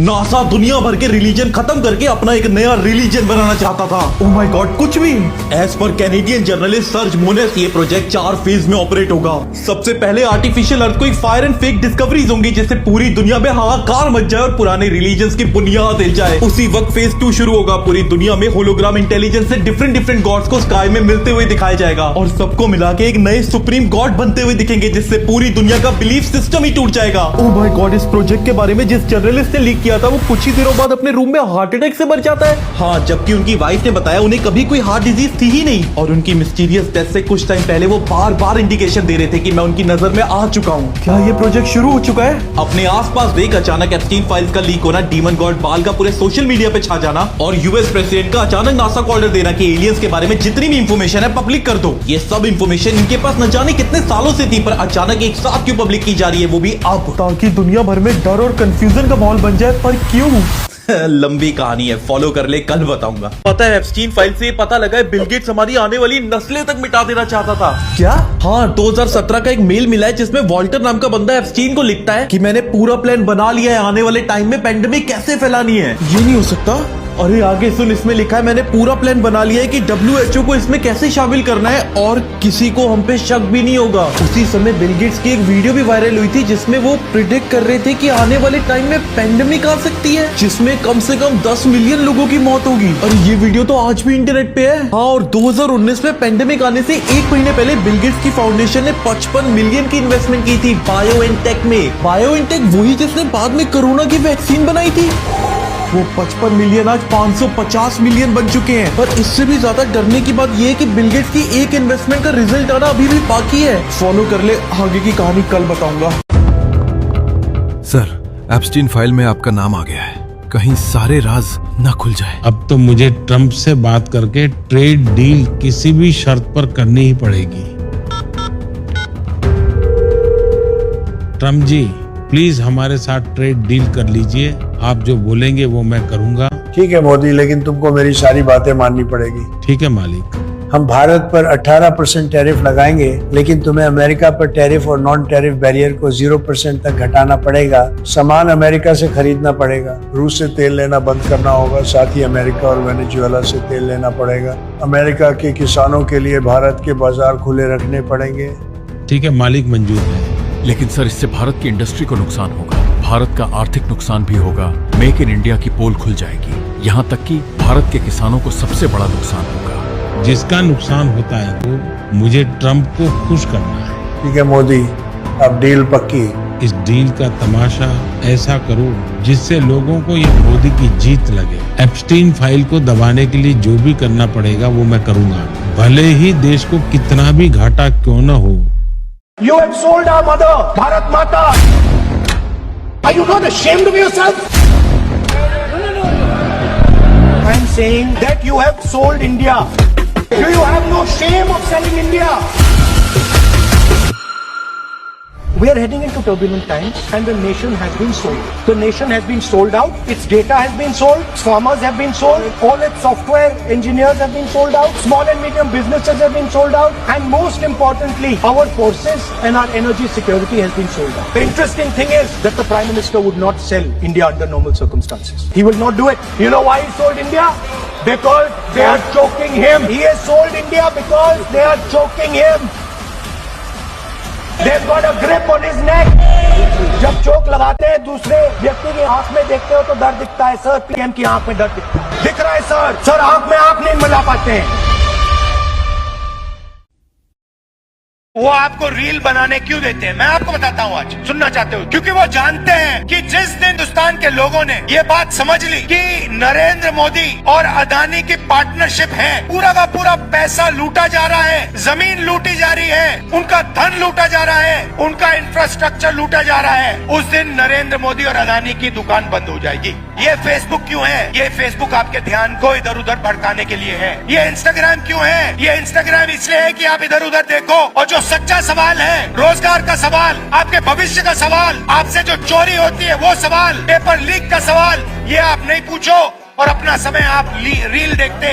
NASA दुनिया भर के रिलीजन खत्म करके अपना एक नया रिलीजन बनाना चाहता था। ओह माय गॉड, कुछ भी। As per Canadian journalist surge मोनेस, ये प्रोजेक्ट 4 फेज में ऑपरेट होगा। सबसे पहले artificial earthquake, fire and fake discoveries होंगी, जिससे पूरी दुनिया में हाहाकार मच जाए और पुराने रिलीजन की बुनियाद हिल जाए। उसी वक्त फेज 2 शुरू होगा। पूरी दुनिया में होलोग्राम इंटेलिजेंस से डिफरेंट गॉड्स को स्काई में मिलते हुए दिखाया जाएगा और सबको मिला के एक नए सुप्रीम गॉड बनते हुए दिखेंगे, जिससे पूरी दुनिया का बिलीफ सिस्टम ही टूट जाएगा। ओह माय गॉड, इस प्रोजेक्ट के बारे में जिस जर्नलिस्ट ने लीक किया था वो कुछ ही दिनों बाद अपने रूम में हार्ट अटैक से मर जाता है। हाँ, जबकि उनकी वाइफ ने बताया उन्हें कभी कोई हार्ट डिजीज थी ही नहीं और उनकी मिस्टीरियस डेथ से कुछ टाइम पहले वो बार इंडिकेशन दे रहे थे कि मैं उनकी नजर में आ चुका हूँ। क्या ये प्रोजेक्ट शुरू हो चुका है? अपने आसपास देख अचानक एप्स्टीन फाइल्स का लीक होना, डीमन गॉड बाल का पूरे सोशल मीडिया पे छा जाना और यूएस प्रेसिडेंट का अचानक नासा को ऑर्डर देना कि एलियंस के बारे में जितनी भी इंफॉर्मेशन है पब्लिक कर दो। ये सब इंफॉर्मेशन इनके पास न जाने कितने सालों से थी, पर अचानक एक साथ क्यों पब्लिक की जा रही है, वो भी अब, ताकि दुनिया भर में डर और कंफ्यूजन का माहौल बन जाए। पर क्यों? लंबी कहानी है, फॉलो कर ले, कल बताऊंगा। पता है, एप्स्टीन फाइल से पता लगा है बिल गेट्स हमारी आने वाली नस्लें तक मिटा देना चाहता था। क्या? हाँ, 2017 का एक मेल मिला है जिसमें वॉल्टर नाम का बंदा एप्स्टीन को लिखता है कि मैंने पूरा प्लान बना लिया है, आने वाले टाइम में पेंडेमिक कैसे फैलानी है। ये नहीं हो सकता। अरे आगे सुन, इसमें लिखा है मैंने पूरा प्लान बना लिया है कि WHO को इसमें कैसे शामिल करना है और किसी को हम पे शक भी नहीं होगा। उसी समय बिल गेट्स की एक वीडियो भी वायरल हुई थी जिसमें वो प्रिडिक्ट कर रहे थे कि आने वाले टाइम में पेंडेमिक आ सकती है जिसमें कम से कम 10 मिलियन लोगों की मौत होगी। और ये वीडियो तो आज भी इंटरनेट पे है। हाँ, और 2019 में पेंडेमिक आने से 1 महीने पहले बिल गेट्स की फाउंडेशन ने 55 मिलियन की इन्वेस्टमेंट की थी बायोएनटेक में। बायोएनटेक वही जिसने बाद में कोरोना की वैक्सीन बनाई थी। वो 55 मिलियन आज 550 मिलियन बन चुके हैं। पर इससे भी ज्यादा डरने की बात यह है कि बिल गेट्स की एक इन्वेस्टमेंट का रिजल्ट आना अभी भी बाकी है। फॉलो कर ले, आगे की कहानी कल बताऊंगा। सर, एप्स्टीन फाइल में आपका नाम आ गया है, कहीं सारे राज न खुल जाए। अब तो मुझे ट्रम्प से बात करके ट्रेड डील किसी भी शर्त पर करनी ही पड़ेगी। ट्रम्प जी, प्लीज हमारे साथ ट्रेड डील कर लीजिए। आप जो बोलेंगे वो मैं करूंगा। ठीक है मोदी, लेकिन तुमको मेरी सारी बातें माननी पड़ेगी। ठीक है मालिक। हम भारत पर 18% टैरिफ लगाएंगे, लेकिन तुम्हें अमेरिका पर टैरिफ और नॉन टैरिफ बैरियर को 0% तक घटाना पड़ेगा। सामान अमेरिका से खरीदना पड़ेगा, रूस से तेल लेना बंद करना होगा, साथ ही अमेरिका और वेनेजुएला से तेल लेना पड़ेगा। अमेरिका के किसानों के लिए भारत के बाजार खुले रखने पड़ेंगे। ठीक है मालिक, मंजूर है। लेकिन सर, इससे भारत की इंडस्ट्री को नुकसान होगा, भारत का आर्थिक नुकसान भी होगा। मेक इन इंडिया की पोल खुल जाएगी, यहाँ तक कि भारत के किसानों को सबसे बड़ा नुकसान होगा। जिसका नुकसान होता है वो मुझे ट्रम्प को खुश करना है। ठीक है मोदी, अब डील पक्की। इस डील का तमाशा ऐसा करो जिससे लोगों को ये मोदी की जीत लगे। एप्स्टीन फाइल को दबाने के लिए जो भी करना पड़ेगा वो मैं करूंगा, भले ही देश को कितना भी घाटा क्यों न हो। You have sold our mother, Bharat Mata. Are you not ashamed of yourself? No. I am saying that you have sold India. Do you have no shame of selling India? We are heading into turbulent times and the nation has been sold. The nation has been sold out. Its data has been sold. Farmers have been sold. All its software engineers have been sold out. Small and medium businesses have been sold out. And most importantly, our forces and our energy security has been sold out. The interesting thing is that the Prime Minister would not sell India under normal circumstances. He will not do it. You know why he sold India? Because they are choking him. He has sold India because they are choking him. They've got a grip on his neck. जब चोक लगाते हैं दूसरे व्यक्ति की आंख में देखते हो तो डर दिखता है सर। पीएम की आंख में डर दिखता है। दिख रहा है सर आंख में आंख नहीं मिला पाते हैं। वो आपको रील बनाने क्यों देते हैं, मैं आपको बताता हूँ आज। सुनना चाहते हो? क्योंकि वो जानते हैं कि जिस दिन हिंदुस्तान के लोगों ने ये बात समझ ली कि नरेंद्र मोदी और अदानी की पार्टनरशिप है, पूरा का पूरा पैसा लूटा जा रहा है, जमीन लूटी जा रही है, उनका धन लूटा जा रहा है, उनका इंफ्रास्ट्रक्चर लूटा जा रहा है, उस दिन नरेंद्र मोदी और अदानी की दुकान बंद हो जाएगी। ये फेसबुक क्यों है? ये फेसबुक आपके ध्यान को इधर उधर भड़काने के लिए है। ये इंस्टाग्राम क्यों है? ये इंस्टाग्राम इसलिए है कि आप इधर उधर देखो और जो सच्चा सवाल है, रोजगार का सवाल, आपके भविष्य का सवाल, आपसे जो चोरी होती है वो सवाल, पेपर लीक का सवाल, ये आप नहीं पूछो और अपना समय आप रील देखते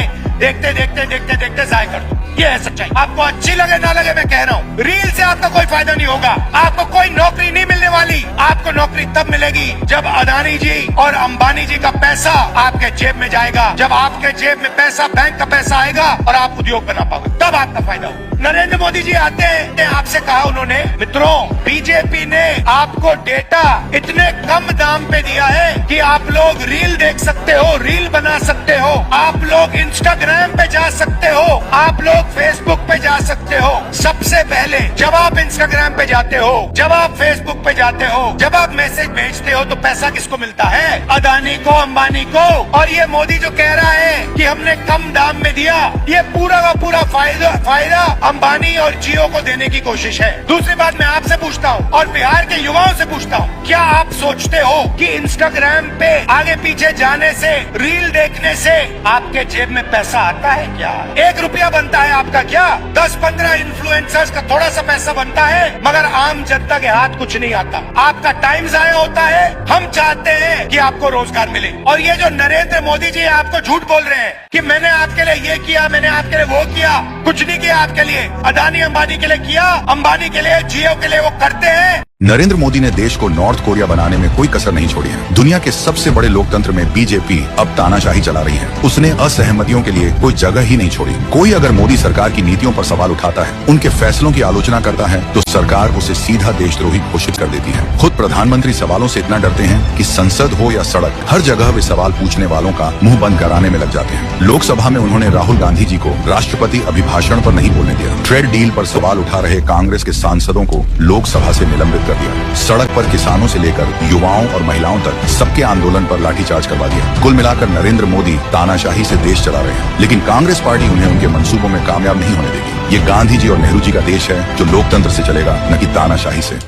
जाया कर दो। ये है सच्चाई। आपको अच्छी लगे ना लगे, मैं कह रहा हूँ, रील से आपका कोई फायदा नहीं होगा। आपको कोई नौकरी नहीं मिलने वाली। आपको नौकरी तब मिलेगी जब अदानी जी और अंबानी जी का पैसा आपके जेब में जाएगा, जब आपके जेब में पैसा, बैंक का पैसा आएगा और आप उद्योग बना पाओगे, तब आपका फायदा होगा। नरेंद्र मोदी जी आते हैं, आपसे कहा उन्होंने, मित्रों बीजेपी ने आपको डेटा इतने कम दाम पे दिया है कि आप लोग रील देख सकते हो, रील बना सकते हो, आप लोग इंस्टाग्राम पे जा सकते हो, आप लोग फेसबुक पे जा सकते हो। सबसे पहले जब आप इंस्टाग्राम पे जाते हो, जब आप फेसबुक पे जाते हो, जब आप मैसेज भेजते हो, तो पैसा किसको मिलता है? अदानी को, अंबानी को। और ये मोदी जो कह रहा है कि हमने कम दाम में दिया, ये पूरा का पूरा फायदा अंबानी और जियो को देने की कोशिश है। दूसरी बात मैं आपसे पूछता हूँ और बिहार के युवाओं से पूछता हूँ, क्या आप सोचते हो कि इंस्टाग्राम पे आगे पीछे जाने से, रील देखने से आपके जेब में पैसा आता है क्या? 1 रुपया बनता है आपका क्या? 10-15 इन्फ्लुएंसर्स का थोड़ा सा पैसा बनता है, मगर आम जनता के हाथ कुछ नहीं आता। आपका टाइम जाया होता है। हम चाहते हैं कि आपको रोजगार मिले। और ये जो नरेंद्र मोदी जी आपको झूठ बोल रहे हैं कि मैंने आपके लिए ये किया, मैंने आपके लिए वो किया, कुछ नहीं किया आपके लिए। अदानी अंबानी के लिए किया, अंबानी के लिए, जियो के लिए वो करते हैं। नरेंद्र मोदी ने देश को नॉर्थ कोरिया बनाने में कोई कसर नहीं छोड़ी है। दुनिया के सबसे बड़े लोकतंत्र में बीजेपी अब तानाशाही चला रही है। उसने असहमतियों के लिए कोई जगह ही नहीं छोड़ी। कोई अगर मोदी सरकार की नीतियों पर सवाल उठाता है, उनके फैसलों की आलोचना करता है, तो सरकार उसे सीधा देशद्रोही घोषित कर देती है। खुद प्रधानमंत्री सवालों से इतना डरते हैं कि संसद हो या सड़क, हर जगह वे सवाल पूछने वालों का मुंह बंद कराने में लग जाते हैं। लोकसभा में उन्होंने राहुल गांधी जी को राष्ट्रपति अभिभाषण पर नहीं बोलने दिया। ट्रेड डील पर सवाल उठा रहे कांग्रेस के सांसदों को लोकसभा से निलंबित कर दिया। सड़क पर किसानों से लेकर युवाओं और महिलाओं तक सबके आंदोलन पर लाठीचार्ज करवा दिया। कुल मिलाकर नरेंद्र मोदी तानाशाही से देश चला रहे हैं, लेकिन कांग्रेस पार्टी उन्हें उनके मंसूबों में कामयाब नहीं होने देगी। ये गांधी जी और नेहरू जी का देश है जो लोकतंत्र से चलेगा, न कि तानाशाही से।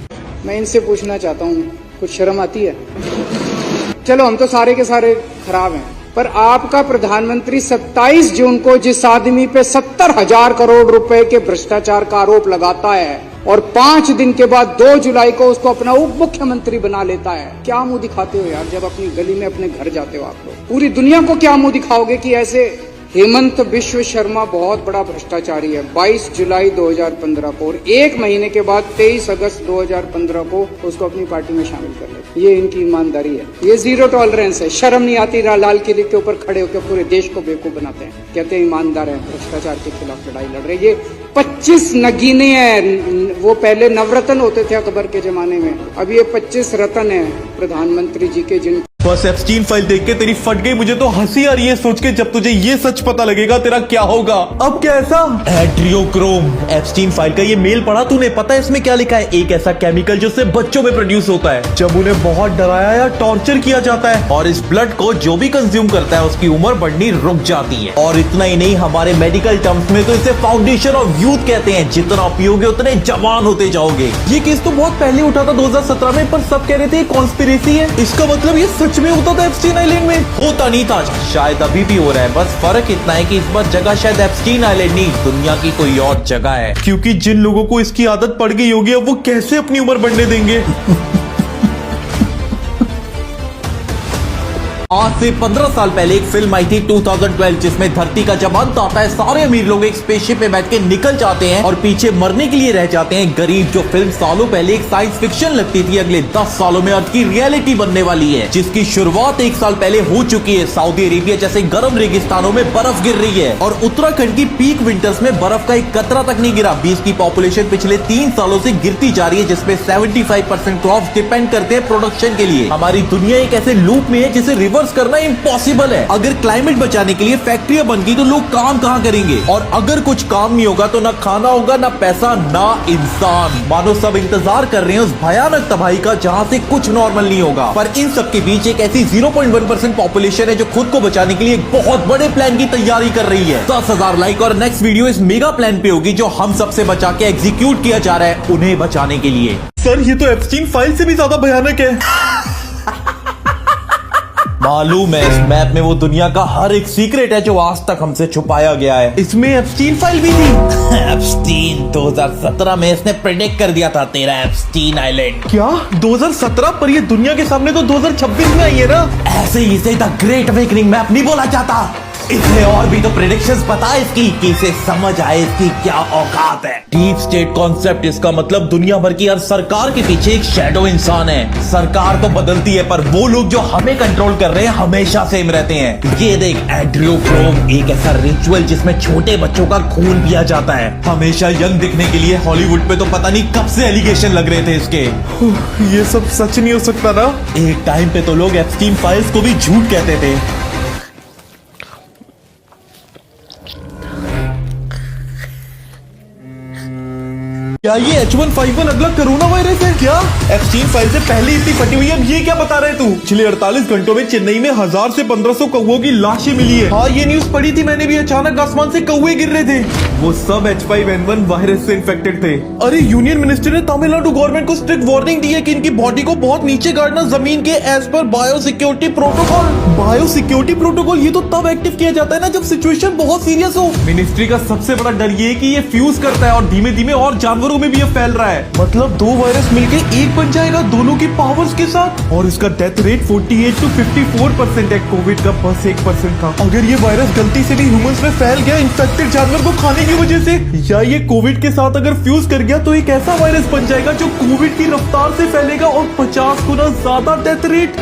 मैं इनसे पूछना चाहता हूँ, कुछ शर्म आती है? चलो हम तो सारे के सारे खराब हैं, पर आपका प्रधानमंत्री 27 जून को जिस आदमी पे 70,000 करोड़ रुपए के भ्रष्टाचार का आरोप लगाता है और 5 दिन के बाद 2 जुलाई को उसको अपना उप मुख्यमंत्री बना लेता है, क्या मुंह दिखाते हो यार? जब अपनी गली में अपने घर जाते हो आप लोग, पूरी दुनिया को क्या मुंह दिखाओगे कि ऐसे हेमंत बिश्व शर्मा बहुत बड़ा भ्रष्टाचारी है? 22 जुलाई 2015 को और 1 महीने के बाद 23 अगस्त 2015 को उसको अपनी पार्टी में शामिल कर लेते। ये इनकी ईमानदारी है, ये जीरो टॉलरेंस है। शर्म नहीं आती? लाल किले के ऊपर खड़े होकर पूरे देश को बेवकूफ बनाते हैं, कहते हैं ईमानदार है, भ्रष्टाचार के खिलाफ लड़ाई लड़ रहे। ये 25 नगीने हैं। वो पहले नवरत्न होते थे अकबर के जमाने में, अब ये 25 रत्न है प्रधानमंत्री जी के, जिन बस एप्स्टीन फाइल देख के तेरी फट गई। मुझे तो हंसी आ रही है सोच के, जब तुझे ये सच पता लगेगा तेरा क्या होगा। अब क्या ऐसा? एड्रियोक्रोम, एप्स्टीन फाइल का ये मेल पढ़ा तूने? पता है इसमें क्या लिखा है? एक ऐसा केमिकल जो सिर्फ बच्चों में प्रोड्यूस होता है जब उन्हें बहुत डराया या टॉर्चर किया जाता है, और इस ब्लड को जो भी कंज्यूम करता है उसकी उम्र बढ़नी रुक जाती है। और इतना ही नहीं, हमारे मेडिकल टर्म्स में तो इसे फाउंडेशन ऑफ यूथ कहते हैं। जितना पियोगे उतने जवान होते जाओगे। ये केस तो बहुत पहले उठा था 2017 में, पर सब कह रहे थे कॉन्स्पिरेसी है। इसका मतलब ये सच में होता था एप्स्टीन आइलैंड में? होता नहीं था, शायद अभी भी हो रहा है। बस फर्क इतना है कि इस बार जगह शायद एप्स्टीन आइलैंड नहीं, दुनिया की कोई और जगह है। क्योंकि जिन लोगों को इसकी आदत पड़ गई होगी, अब वो कैसे अपनी उम्र बढ़ने देंगे? आज से 15 साल पहले एक फिल्म आई थी 2012, जिसमें धरती का जब अंत आता है, सारे अमीर लोग एक स्पेसशिप में बैठ के निकल जाते हैं और पीछे मरने के लिए रह जाते हैं गरीब। जो फिल्म सालों पहले एक साइंस फिक्शन लगती थी, अगले 10 सालों में अर्थ की रियलिटी बनने वाली है, जिसकी शुरुआत 1 साल पहले हो चुकी है। सऊदी अरेबिया जैसे गर्म रेगिस्तानों में बर्फ गिर रही है और उत्तराखंड की पीक विंटर्स में बर्फ का एक कतरा तक नहीं गिरा। 20 की पॉपुलेशन पिछले 3 सालों से गिरती जा रही है, जिसमें 75% क्रॉप्स डिपेंड करते हैं प्रोडक्शन के लिए। हमारी दुनिया एक ऐसे लूप में है जिसे रिवर्स करना इम्पॉसिबल है। अगर क्लाइमेट बचाने के लिए फैक्ट्रियां बन गई तो लोग काम कहां करेंगे? और अगर कुछ काम नहीं होगा तो ना खाना होगा, ना पैसा, ना इंसान। मानो सब इंतजार कर रहे हैं उस भयानक तबाही का जहां से कुछ नॉर्मल नहीं होगा। पर इन सब के बीच एक ऐसी 0.1% पॉपुलेशन है जो खुद को बचाने के लिए एक बहुत बड़े प्लान की तैयारी कर रही है। 10,000 लाइक और नेक्स्ट वीडियो इस मेगा प्लान पे होगी जो हम सबसे बचा के एग्जीक्यूट किया जा रहा है उन्हें बचाने के लिए। सर ये तो एप्स्टीन फाइल से भी ज्यादा भयानक है। मालूम है, इस मैप में वो दुनिया का हर एक सीक्रेट है जो आज तक हमसे छुपाया गया है। इसमें एप्स्टीन फाइल भी थी। एप्स्टीन 2017 में इसने प्रेडिक्ट कर दिया था तेरा एप्स्टीन आइलैंड। क्या 2017? पर ये दुनिया के सामने तो 2026 में आई है ना। ऐसे ही इसे द ग्रेट अवेकनिंग मैप नहीं बोला जाता, इसमें और भी तो प्रेडिक्शंस बता इसकी कि इसे समझ आए इसकी क्या औकात है। डीप स्टेट कॉन्सेप्ट, इसका मतलब दुनिया भर की हर सरकार के पीछे एक शैडो इंसान है। सरकार तो बदलती है पर वो लोग जो हमें कंट्रोल कर रहे हैं हमेशा सेम रहते हैं। ये देख एड्रियोक्रोम, एक ऐसा रिचुअल जिसमें छोटे बच्चों का खून पिया जाता है। हमेशा यंग दिखने के लिए हॉलीवुड पे तो पता नहीं कब से एलिगेशन लग रहे थे इसके। ये सब सच नहीं हो सकता ना। एक टाइम पे तो लोग एप्स्टीन फाइल्स को भी झूठ कहते थे। क्या ये H1N1 अगला कोरोना वायरस है क्या? एप्स्टीन फाइल से पहले इतनी फटी हुई है, अब ये क्या बता रहे तू? पिछले 48 घंटों में चेन्नई में 1000 से 1500 कौवों की लाशें मिली है। हाँ ये न्यूज पढ़ी थी मैंने भी, अचानक आसमान से कौवे गिर रहे थे। वो सब H5N1 वायरस से इन्फेक्टेड थे। अरे यूनियन मिनिस्टर ने तमिलनाडु गवर्नमेंट को स्ट्रिक्ट वार्निंग दी है कि इनकी बॉडी को बहुत नीचे गाड़ना जमीन के as per biosecurity protocol. Biosecurity protocol ये तो तब एक्टिव किया जाता है ना जब सिचुएशन बहुत सीरियस हो। मिनिस्ट्री का सबसे बड़ा डर ये है कि ये फ्यूज करता है और धीमे धीमे और जानवरों में भी ये फैल रहा है। मतलब दो वायरस मिलके एक बन जाएगा दोनों की पावर्स के साथ। और इसका डेथ रेट 48 to 54% है, कोविड का बस 1% था। अगर ये वायरस गलती से भी ह्यूमंस में फैल गया इंफेक्टेड जानवर को खाने की वजह से, या ये कोविड के साथ अगर फ्यूज कर गया तो एक ऐसा वायरस बन जाएगा जो कोविड की रफ्तार से फैलेगा और 50 गुना ज्यादा डेथ रेट।